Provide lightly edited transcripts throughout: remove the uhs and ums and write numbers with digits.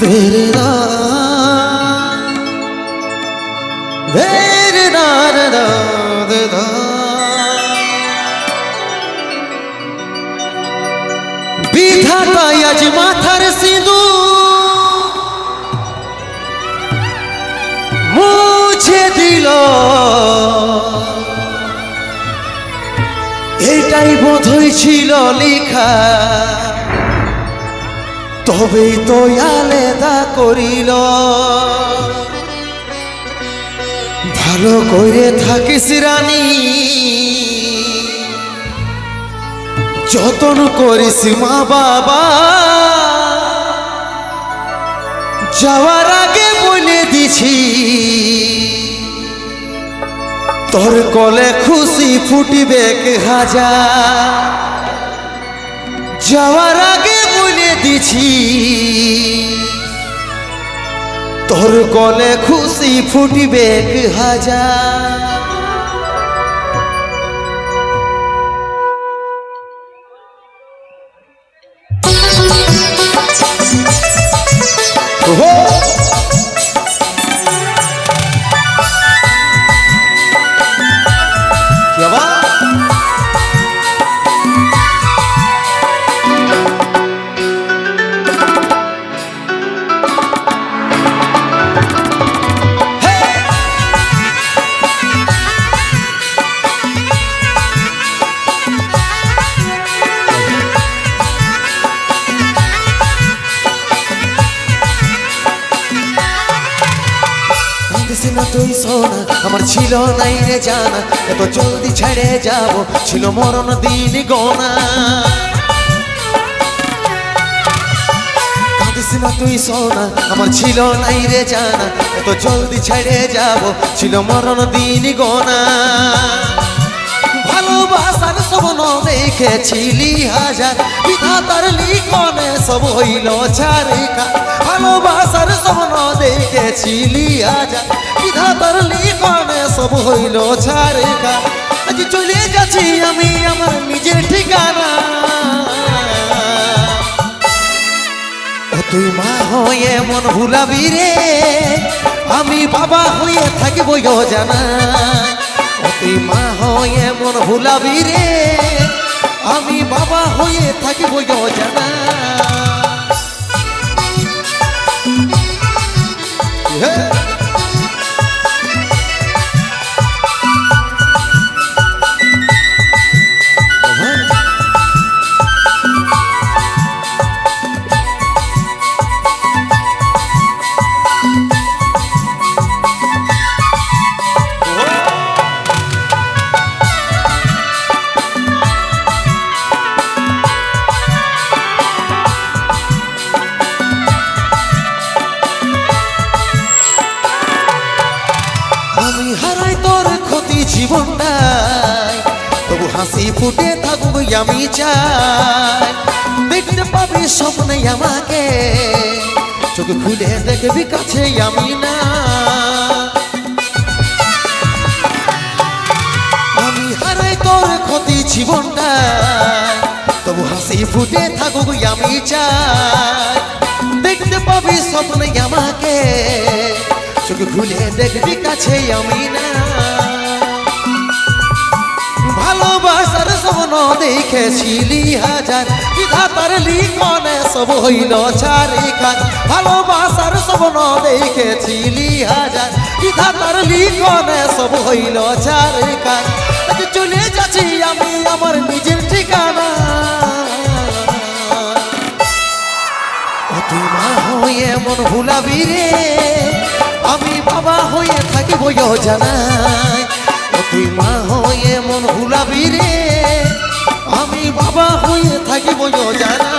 Verida, verida, da, da, da. বিধাতা আজ মাথার সিঁদুর মুছে দিল, এটাই বোধহয় ছিল লেখা, তবেই তো আলাদা করিল। ভালো করে থাকিস রানী, যতন করিস মা বাবা, যাওয়ার আগে বলে দিছি তোর কলে খুশি ফুটিবে হাজার। যাওয়ার আগে বলে দিছি তোর কলে খুশি ফুটিবে হাজার। তুই সোনা আমার ছিল নাই রে জানা, এত জলদি ছেড়ে যাব ছিল মরণ দিন গোনা। কাঁদিস না তুই সোনা আমার ছিল নাই রে জানা, এত জলদি ছেড়ে যাব ছিল মরণ দিন গোনা। ভালোবাসার স্বপ্ন দেখেছিলি হাজার, বিধাতার লিখনে সব হইল ছাড়িকা। ভালোবাসার স্বপ্ন দেখেছিলি হাজার, বিধাতার লিখনে সব হইল ছাড়িকা। আজ চলে যাচ্ছি আমি আমার নিজের ঠিকানা। ও তুই মা হয়ে মন ভুলাবি রে, আমি বাবা হয়ে থাকিব জানা। তুই মা হয়ে মন ভুলাবি রে, আমি বাবা হয়ে থাকিব জানা। আমি হারাই তোর ক্ষতি জীবনটাই, তবু হাসি ফুটে থাকব আমি চাই। দেখতে পাবি স্বপ্নে আমাকে, চোখ খুলে দেখবি কাছে আমি না। আমি হারাই তোর ক্ষতি জীবনটাই, তবু হাসি ফুটে থাকব আমি চাই। দেখতে পাবি স্বপ্নে আমাকে, চোখ খুলে দেখবি কাছে আমি না। ভালোবাসার স্বপ্ন দেখেছিলি হাজার, বিধাতার লিখনে সব হইল ছাড়িখান। ভালোবাসার স্বপ্ন দেখেছিলি হাজার, বিধাতার লিখনে সব হইল ছাড়িখান। আজ চলে যাচ্ছি আমি আমার নিজের ঠিকানা। তুই মা হয়ে মন ভুলাবি রে, আমি বাবা হয়ে থাকিব জানা। তুই মা হয়ে মন ভুলাবি রে, আমি বাবা হয়ে থাকিব জানা।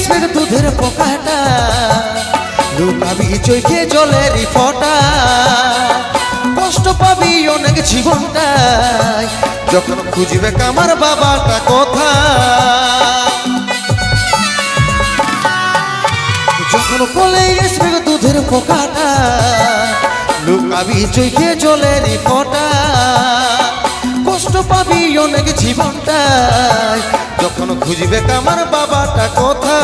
আসবে দুধের পোকাটা, লুকাবি চোখে জলের ফোঁটা, কষ্ট পাবি অনেক জীবনটায়, যখন খুঁজবে আমার বাবাটা কোথায়। যখন কোলে আসবে দুধের পোকাটা, লুকাবি চোখে জলের ফোঁটা, কষ্ট পাবি অনেক জীবনটায়, যখন খুঁজবে আমার বাবাটা কোথায়।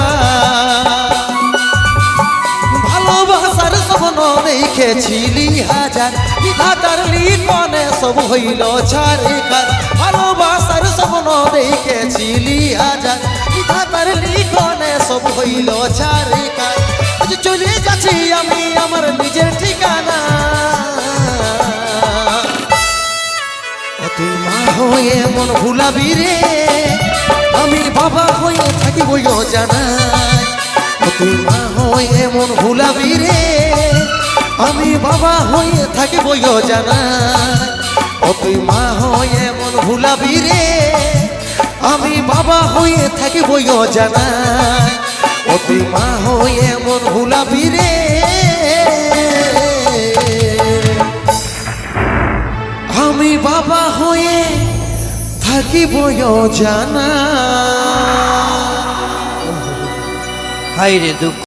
ভালোবাসার স্বপ্ন দেখেছিলি হাজার, বিধাতার লিখনে সব হইল ছাড়িকার। ভালোবাসার স্বপ্ন দেখেছিলি হাজার, বিধাতার লিখনে সব হইল ছাড়িকার। আজ চলে যাচ্ছি আমি আমার নিজের ঠিকানা, তুই মা হয়ে মন ভুলাবি রে, আমি বাবা হয়ে থাকিব জানাই। তুই মা হয়ে মন ভুলাবি রে, আমি বাবা হয়ে থাকিব জানাই। তুই মা হয়ে মন ভুলাবি রে, আমি বাবা হয়ে থাকিব জানাই। তুই মা হয়ে মন ভুলাবি রে, আমি বাবা হয়ে থাকিব জানা। হায় রে দুঃখ।